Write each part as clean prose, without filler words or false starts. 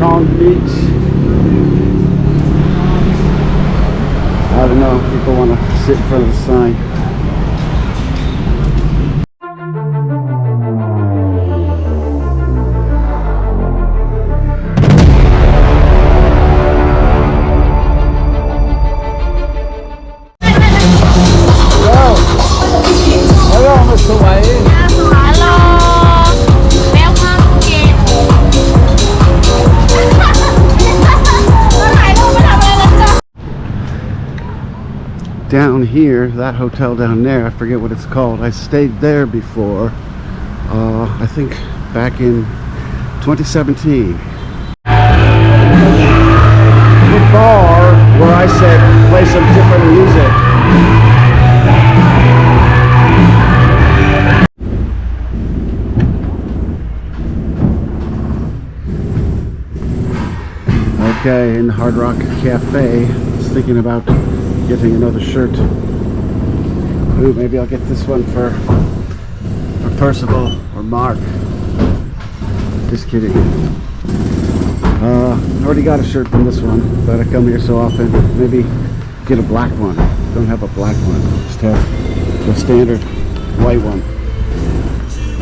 Patong Beach. I don't know, people want to sit in front of the sign. Hello, Miss Hawaii. Hello. Welcome Phuket. Down here, that hotel down there, I forget what it's called. I stayed there before, I think back in 2017. The bar where I said play some different music. Okay, in the Hard Rock Cafe, I was thinking about getting another shirt. Ooh, maybe I'll get this one for Percival or Mark. Just kidding. I already got a shirt from this one, but I come here so often. Maybe get a black one. Don't have a black one. Just have the standard white one.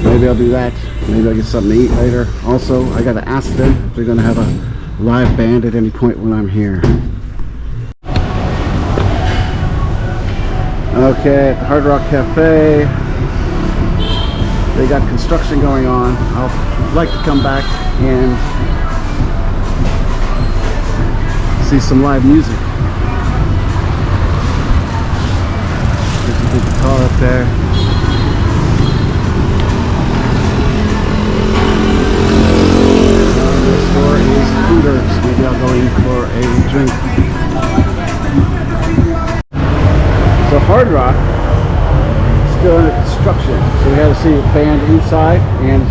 Maybe I'll do that. Maybe I'll get something to eat later. Also, I gotta ask them if they're gonna have a live band at any point when I'm here. Okay, at the Hard Rock Cafe, they got construction going on. I'll like to come back and see some live music. There's a big guitar up there. This store is Hooters. Maybe I'll go in for a drink. So Hard Rock still under construction, so we had to see a band inside, and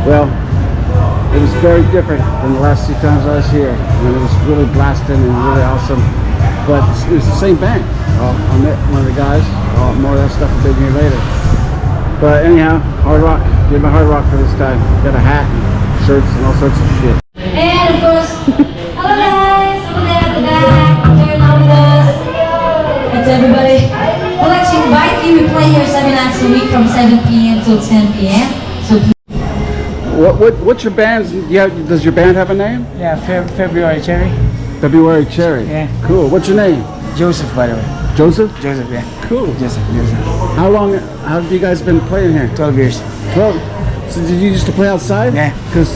well, it was very different than the last two times I was here. And it was really blasting and really awesome, but it was the same band. I met one of the guys. More of that stuff will be here later. But anyhow, Hard Rock. Did my Hard Rock for this time. Got a hat, and shirts, and all sorts of shit. And of course, hello guys, over there at the back, turn on with us. That's everybody. I'd like to invite you. We play here 7 nights a week from 7 p.m. till 10 p.m. So What's your band's? Yeah, does your band have a name? Yeah, February Cherry. February Cherry. Yeah. Cool. What's your name? Joseph, by the way. Joseph? Joseph, yeah. Cool. Joseph. How have you guys been playing here? 12 years. 12. So did you used to play outside? Yeah. Because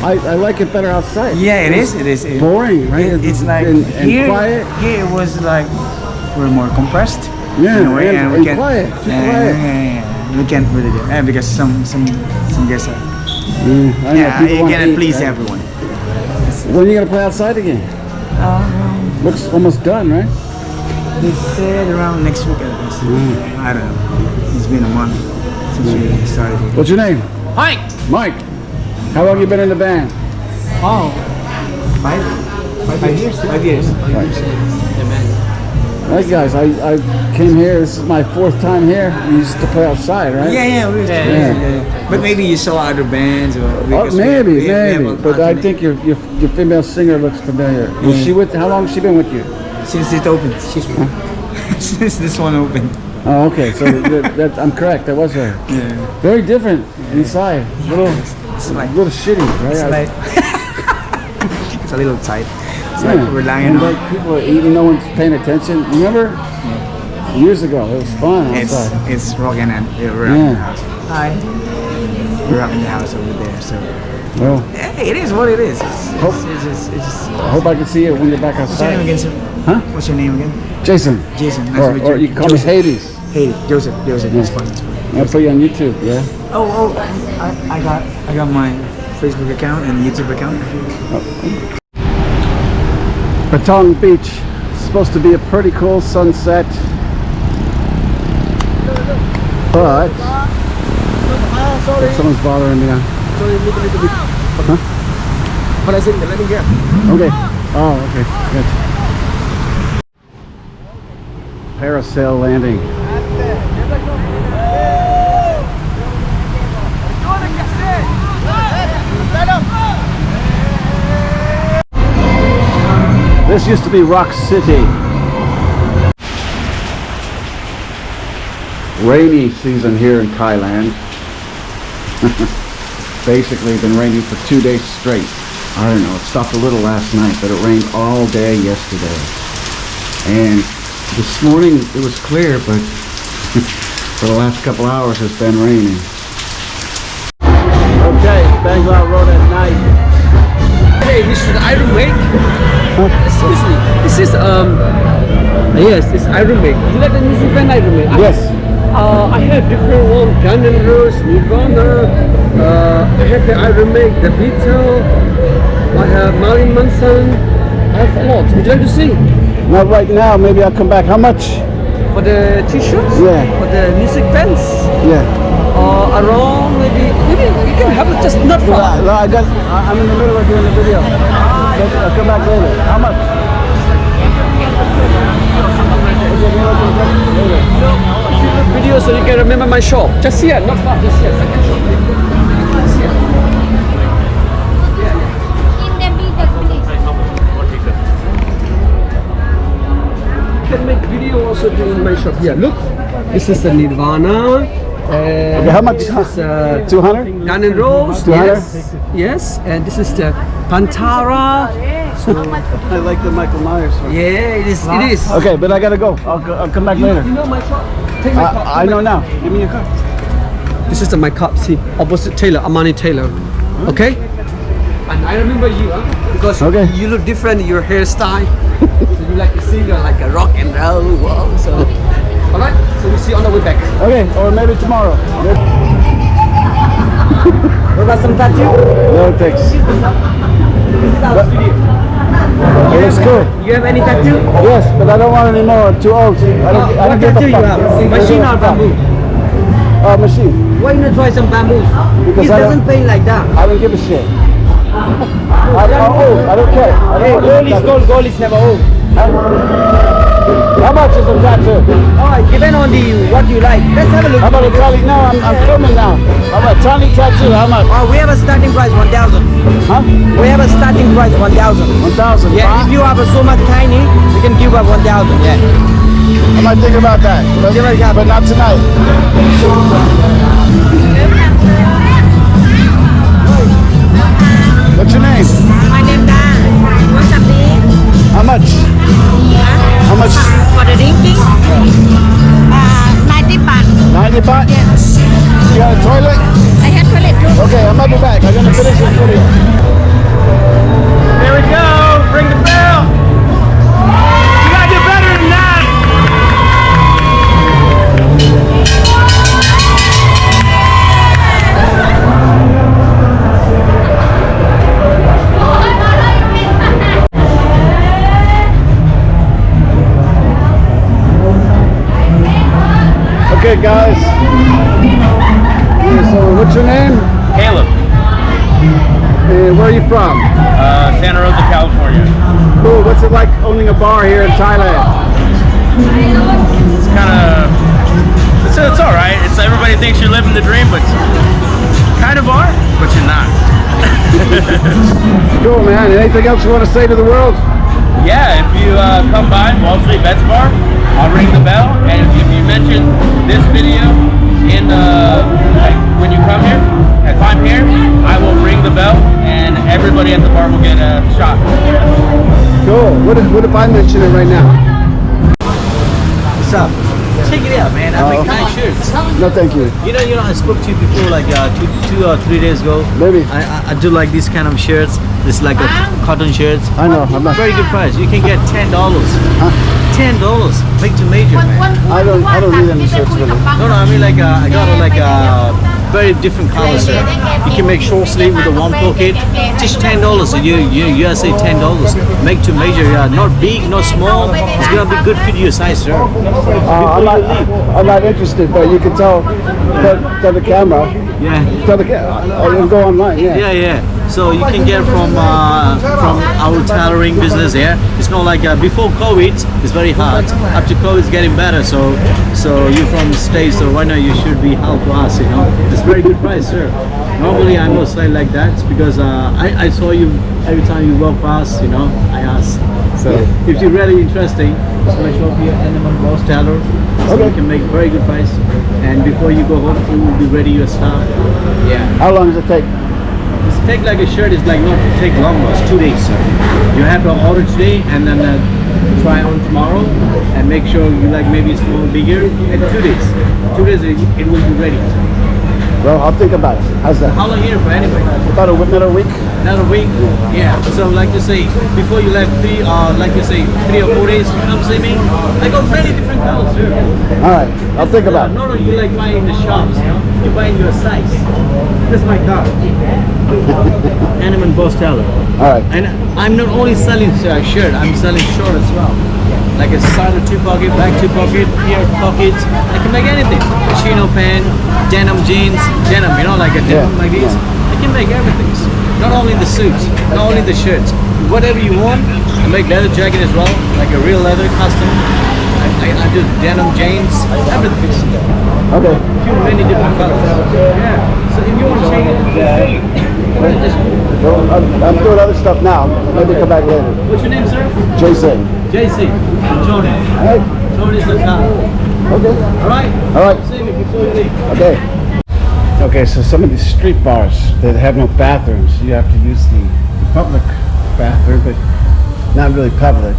I like it better outside. Yeah, it is. Boring, right? It's like and here, quiet. Here it was like we're more compressed. Yeah, in a way, and we can, quiet. Too quiet. Yeah. We can't really do it because some guys are. I know, you want gotta to eat, please right? everyone. When are you gonna play outside again? Looks almost done, right? They said around next week, I guess. I don't know. It's been a month since we started. What's your name? Mike. Mike. How long you been in the band? Oh, 5 years. 5 years. Right, guys, I came here. This is my 4th time here. We used to play outside, right? Yeah, we used to. Yeah. But maybe you saw other bands, or maybe. But I think your female singer looks familiar. Was she with? How long has she been with you? Since it opened. Since this one opened. Oh, okay. So I'm correct. That was her. Yeah. Very different inside. It's like little shitty, right? It's like it's a little tight. It's like we're lying and on. like people are eating, no one's paying attention. Remember? Years ago, it was fun outside. It's rocking and we're up in the house. Hi. We're up in the house over there, so. Well, hey, it is what it is. I hope I can see it when you're back outside. What's your name again, sir? Huh? What's your name again? Jason. Jason. Nice to meet Or you can call me Hades. Hey, Joseph. That's fun. I'll put you on YouTube, yeah? Oh, I got my Facebook account and YouTube account. Patong Beach. It's supposed to be a pretty cool sunset, but someone's bothering me now. Sorry, a little bit. Huh? But I said, let me get. Okay. Oh, okay. Good. Parasail landing. This used to be Rock City. Rainy season here in Thailand. Basically been raining for 2 days straight. I don't know, it stopped a little last night, but it rained all day yesterday. And this morning it was clear, but for the last couple hours it's been raining. Okay, Bangalore Road at night. Hey, this is Iron Make. Excuse me. This is yes, this Iron Make. You like the music band Iron Make? Yes. I have different one. Guns N' Roses, Nirvana. I have the Iron Make, the Beatles. I have Marilyn Manson. I have a lot. Would you like to see? Not right now, maybe I'll come back. How much? For the t-shirts? Yeah. For the music bands? Yeah. Around maybe you can have it just not No, far. I'm in the middle of doing the video. I'll come back later. How much? Video so you can remember my shop. Just here, not far, just here. Second shop. Just here. You can make video also in my shop. Here, look. This is the Nirvana. Okay, how much? This is 200? Guns N' Roses. 200? Yes. Yes. And this is the Pantera. I like the Michael Myers one. Yeah, it is. It is. Okay, but I gotta go. I'll come back later. You know my shop. Take my cup. I know now. Give me your cup. This is my cup. See, opposite Taylor, Armani Taylor. Okay. And I remember you, because Okay. you look different. Your hairstyle. So you like a singer, like a rock and roll. Wow. So, all right. So we see you on the way back. Okay, or maybe tomorrow. What about some tattoo? No, thanks. It looks cool. You have any tattoo? Yes, but I don't want any more. I'm too old. I don't What give a tattoo you fuck. have? Machine or bamboo? Machine. Why not try some bamboo? Because It I don't- doesn't paint like that. I don't give a shit. I'm old. I don't care. I don't want any tattoo. goal is never old. How much is a tattoo? Alright, depend on what you like. Let's have a look. How about a Charlie? No, I'm filming now. How about Charlie tattoo? How much? We have a starting price 1,000. Huh? We have a starting price 1,000. 1,000. Yeah, if you have a so much tiny, we can give up 1,000. Yeah. I might think about that, but not tonight. What's your name? My name is what's up there? How much? How much? For the drinking? 90 baht. 90 baht? You got a toilet? I have toilet room. Okay, I might be back. I'm gonna finish this video. Here we go. Ring the bell. You gotta do better than that. Okay, guys. Yeah, so, what's your name? Caleb, And where are you from? Santa Rosa, California. Cool. What's it like owning a bar here in Thailand? It's kind of, it's all right. It's everybody thinks you're living the dream, but kind of are, but you're not. Cool, man. Anything else you want to say to the world? Yeah, if you come by Wall Street Vets Bar, I'll ring the bell, and if you mention this video in like when you come here, if I'm here, I will ring the bell, and everybody at the bar will get a shot. Cool. What if I mention it right now? What's up? Check it out, man. I make nice shirts. No, thank you. You know, I spoke to you before, like two or 3 days ago. Maybe. I do like these kind of shirts. It's like a cotton shirts. I know. I'm not. Very good price. You can get $10. $10. Make to major, man. I don't need any shirts really. No, I mean like I got like a very different colors there. You can make short sleeve with a one pocket. Just $10. So you say $10. Make to major, yeah. Not big, not small. It's gonna be good fit your size, sir. I'm not interested, but you can tell the camera. Yeah. Tell the camera. I'll go online. Yeah. Yeah. So you can get from our tailoring business here. It's not like before COVID, it's very hard. After COVID, it's getting better. So you're from the States, so why not you should be help to us, you know. It's very good price, sir. Normally I'm not selling like that because I saw you every time you walk past, you know. I ask So if you're really interesting, just want to show up your animal boss teller, so Okay. you can make very good price. And before you go home, you will be ready your stuff. Yeah. How long does it take? Just take like a shirt is like not to take long, it's 2 days. So you have to order today and then try on tomorrow and make sure you like maybe small, bigger. And 2 days. 2 days it will be ready. Well, I'll think about it. How's that? How long here for anyway? About another week? Another week? Yeah. So like you say, before you left 3 or 4 days, you come see me. I got many different colors here. All right, I'll think about it. No, you like buying the shops, you know? You buying your size. This is my car. Animal Boss Teller. All right. And I'm not only selling shirt, I'm selling short as well. Like a side 2 pocket, back 2 pocket, here pockets. I can make anything. Chino pant, denim jeans, denim, you know, like a denim like these. I can make everything. Not only the suits, not only the shirts. Whatever you want, I make leather jacket as well, like a real leather custom. I do denim jeans, everything. Okay. Many different colors. Yeah. So if you want to change it, Well, I'm doing other stuff now. Maybe come back later. what's your name, sir? Jason. JC. Tony. All right. Tony's the car. Okay. All right. All right. See me before you leave. Okay. Okay, so some of these street bars that have no bathrooms, you have to use the public bathroom, but not really public.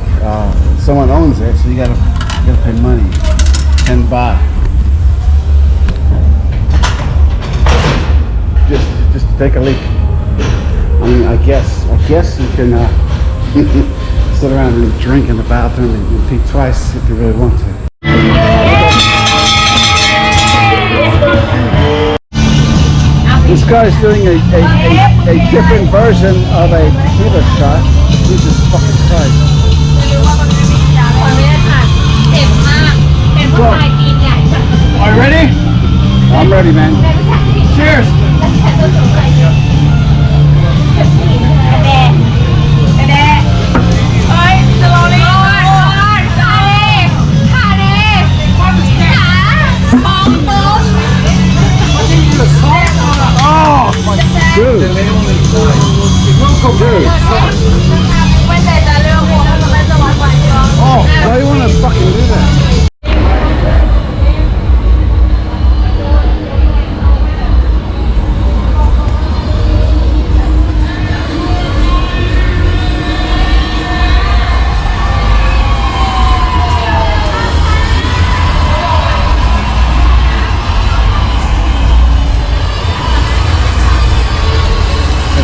Someone owns it, so you gotta pay money. 10 baht. Just to take a leak. I mean, I guess you can sit around and drink in the bathroom and pee twice if you really want to. This guy is doing a different version of a tequila shot. Jesus fucking Christ. ขออนุญาตค่ะเจ็บมากเป็นผู้ชายกินใหญ่ Are you ready? I'm ready, man. Cheers. แดงแดงเฮ้ยสโลว์เลยขาเด้ขาเด้ขามองปุ๊บ Oh, my dude. Dude. ไม่ใจจะเรื่องหัวแล้วมันจะวัดวันเดียว Oh, why do you want to fucking do that?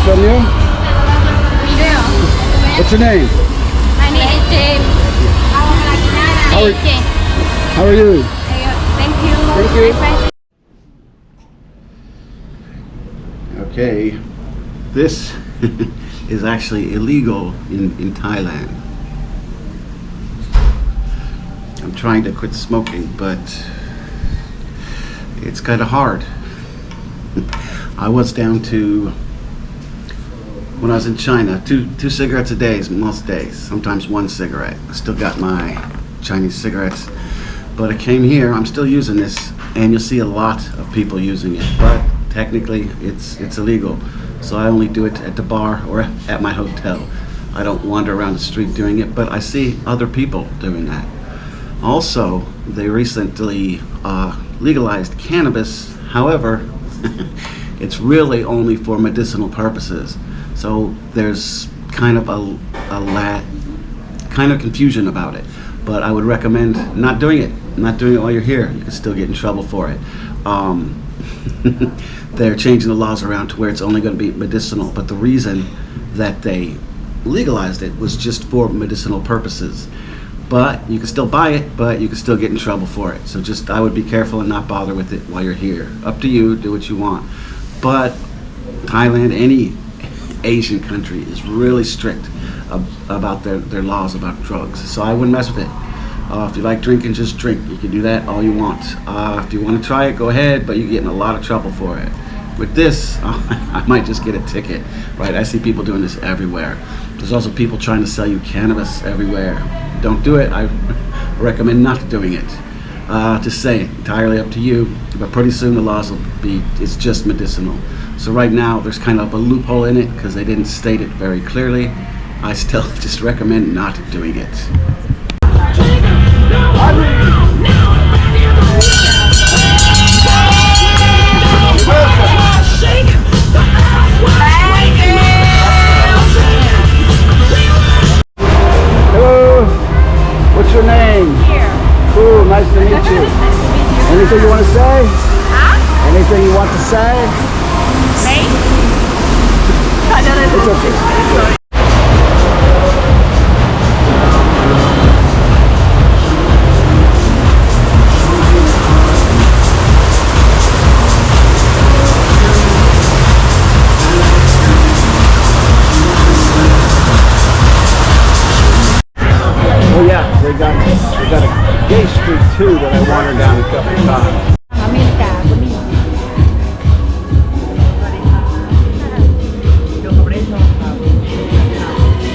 From you? มีด้วยเหรอ What's your name? My name is James เอาอะไรกินได้นะ How are- James How are you? Thank you Thank you. My friend Okay, this is actually illegal in Thailand. I'm trying to quit smoking, but it's kind of hard. I was down to, when I was in China, two cigarettes a day most days, sometimes 1 cigarette. I still got my Chinese cigarettes, but I came here, I'm still using this, and you'll see a lot of people using it, but technically it's illegal. So I only do it at the bar or at my hotel. I don't wander around the street doing it, but I see other people doing that. Also, they recently legalized cannabis. However, it's really only for medicinal purposes. So there's kind of kind of confusion about it. But I would recommend not doing it. Not doing it while you're here. You can still get in trouble for it. They're changing the laws around to where it's only going to be medicinal. But the reason that they legalized it was just for medicinal purposes. But you can still buy it, but you can still get in trouble for it. So just, I would be careful and not bother with it while you're here. Up to you, do what you want. But Thailand, any Asian country, is really strict about their laws about drugs. So I wouldn't mess with it. If you like drinking, just drink. You can do that all you want. If you want to try it, go ahead, but you're getting a lot of trouble for it. With this, I might just get a ticket, right? I see people doing this everywhere. There's also people trying to sell you cannabis everywhere. Don't do it. I recommend not doing it. Just saying, entirely up to you. But pretty soon the laws will be, it's just medicinal. So right now there's kind of a loophole in it because they didn't state it very clearly. I still just recommend not doing it. Hello, what's your name? Here. Cool, nice to meet you. Anything you want to say? Huh? Anything you want to say? Me? It's okay. Sorry. Oh yeah, they got a gay street too that I wandered down a couple of times. อเมริกาก็มี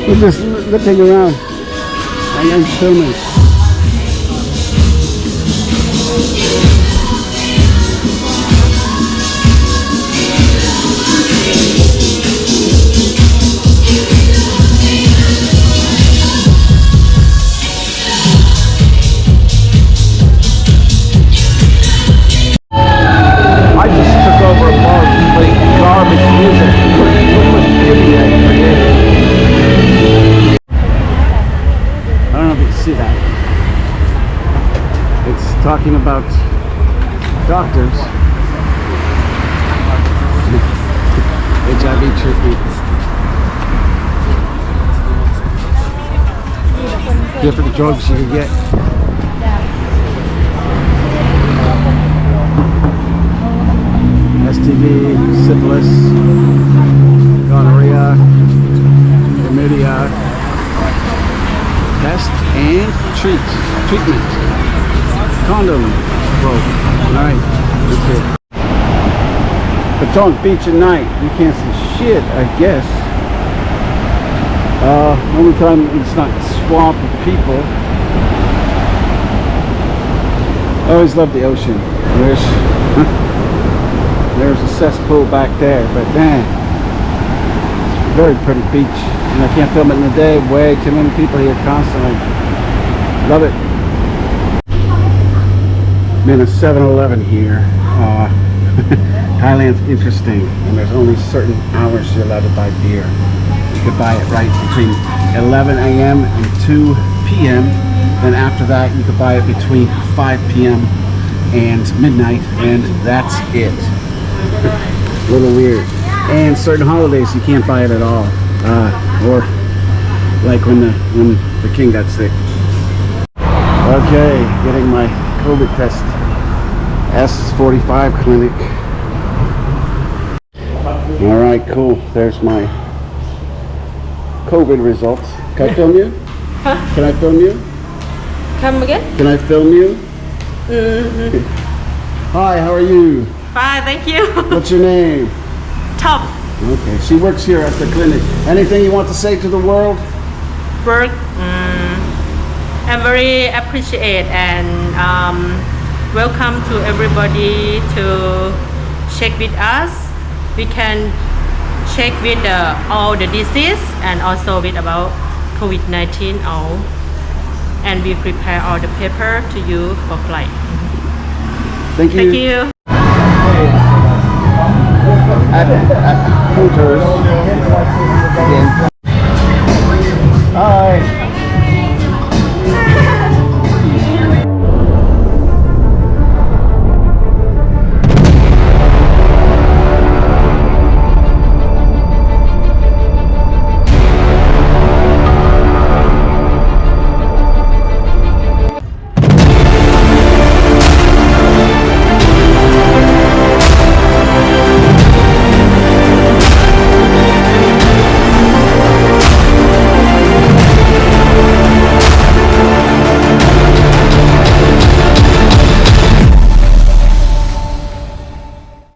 We're just looking around and then filming. I just took over a bar playing garbage music. Look what beauty I created. I don't know if you can see that. It's talking about doctors, HIV treatment, different drugs you can get. STD, syphilis, gonorrhea, chlamydia, test and treatment. Condom broke. Alright, that's it. Patong Beach at night. You can't see shit, I guess. Only time it's not swamp with people. I always love the ocean. There's a cesspool back there, but man, it's a very pretty beach. And I can't film it in the day. Way too many people here constantly. Love it. Been a 7-Eleven here. Thailand's interesting, and there's only certain hours you're allowed to buy beer. You could buy it right between 11 a.m. and 2 p.m. Then after that, you could buy it between 5 p.m. and midnight, and that's it. A little weird. And certain holidays you can't buy it at all. Or like when the king got sick. Okay, getting my COVID test. S45 clinic. Alright, cool. There's my COVID results. Can I film you? Huh? Can I film you? Come again? Can I film you? Hi, how are you? Fine, thank you. What's your name? Top Okay, she works here at the clinic. Anything you want to say to the world? work. I'm very appreciate and welcome to everybody to check with us. We can check with all the disease and also with about COVID-19 all, and we prepare all the paper to you for flight. Thank you. Thank you. At Hooters again.